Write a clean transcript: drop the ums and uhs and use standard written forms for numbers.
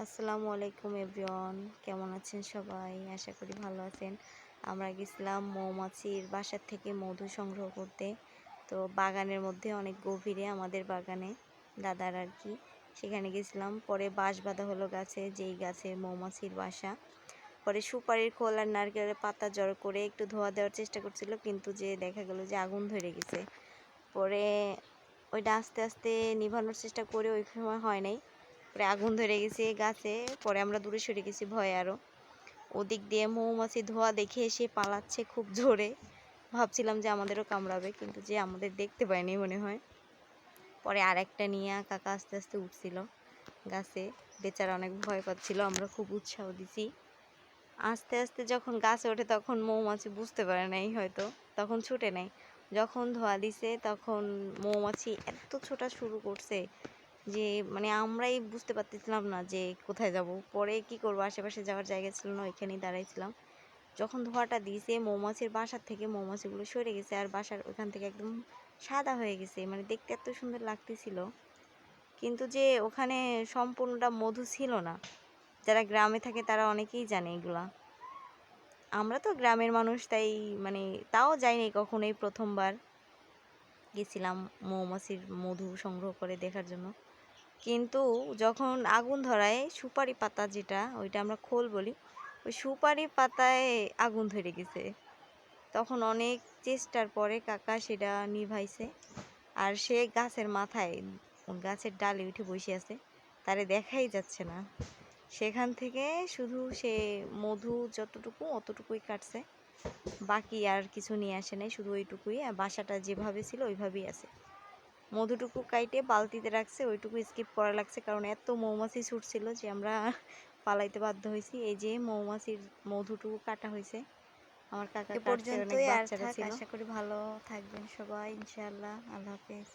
আসসালামু আলাইকুম এভরিওয়ান, কেমন আছেন সবাই? আশা করি ভালো আছেন। আমরা গেছিলাম মৌমাছির বাসার থেকে মধু সংগ্রহ করতে। তো বাগানের মধ্যে অনেক গভীরে আমাদের বাগানে দাদার আর কি, সেখানে গেছিলাম। পরে বাঁশ বাঁধা হলো গাছে, যেই গাছে মৌমাছির বাসা। পরে সুপারির খোল আর নারকেলের পাতা জড়ো করে একটু ধোয়া দেওয়ার চেষ্টা করছিল, কিন্তু যে দেখা গেল যে আগুন ধরে গেছে। পরে ওইটা আস্তে আস্তে নিভানোর চেষ্টা করে ওই সময় হয় নাই, পরে আগুন ধরে গেছে গাছে। পরে আমরা দূরে সরে গেছি ভয়ে আরও। ওদিক দিয়ে মৌমাছি ধোয়া দেখে এসে পালাচ্ছে খুব জোরে। ভাবছিলাম যে আমাদেরও কামড়াবে, কিন্তু যে আমাদের দেখতে পায়নি মনে হয়। পরে আর একটা নিয়ে কাকা আস্তে আস্তে উঠছিল গাছে, বেচারা অনেক ভয় পাচ্ছিল, আমরা খুব উৎসাহ দিছি। আস্তে আস্তে যখন গাছে ওঠে তখন মৌমাছি বুঝতে পারে নাই হয়তো, তখন ছুটে নেয়। যখন ধোয়া দিছে তখন মৌমাছি এত ছোটা শুরু করছে যে মানে আমরাই বুঝতে পারতেছিলাম না যে কোথায় যাব। পরে কি করবো, আশেপাশে যাওয়ার জায়গা ছিল না, ওইখানেই দাঁড়াইছিলাম। যখন ধোঁয়াটা দিয়েছে মৌমাছির বাসার থেকে মৌমাছিগুলো সরে গেছে, আর বাসার ওখান থেকে একদম সাদা হয়ে গেছে, মানে দেখতে এত সুন্দর লাগতেছিল। কিন্তু যে ওখানে সম্পূর্ণটা মধু ছিল না। যারা গ্রামে থাকে তারা অনেকেই জানে এগুলা। আমরা তো গ্রামের মানুষ, তাই মানে তাও যাইনি কখনো, এই প্রথমবার গেছিলাম মৌমাছির মধু সংগ্রহ করে দেখার জন্য। কিন্তু যখন আগুন ধরায় সুপারি পাতা, যেটা ওইটা আমরা খোল বলি, ওই সুপারি পাতায় আগুন ধরে গেছে। তখন অনেক চেষ্টার পরে কাকা সেটা নিভাইছে। আর সে গাছের মাথায়, গাছের ডালে উঠে বসে আছে, তারে দেখাই যাচ্ছে না। সেখান থেকে শুধু সে মধু যতটুকু অতটুকুই কাটছে, বাকি আর কিছু নিয়ে আসে নাই, শুধু ওইটুকুই। আর বাসাটা যেভাবে ছিল ওইভাবেই আছে। মধুটুকু কাইটে বালতিতে রাখছে, ওইটুকু স্কিপ করা লাগছে, কারণ এত মৌমাছি ছুটছিল যে আমরা পালাইতে বাধ্য হয়েছি। এই যে মৌমাছির মধুটুকু কাটা হয়েছে, আমার কাকা কাটছে, অনেক বাচ্চারা ছিল। আশা করি ভালো থাকবেন সবাই, ইনশাআল্লাহ। আল্লাহ হাফেজ।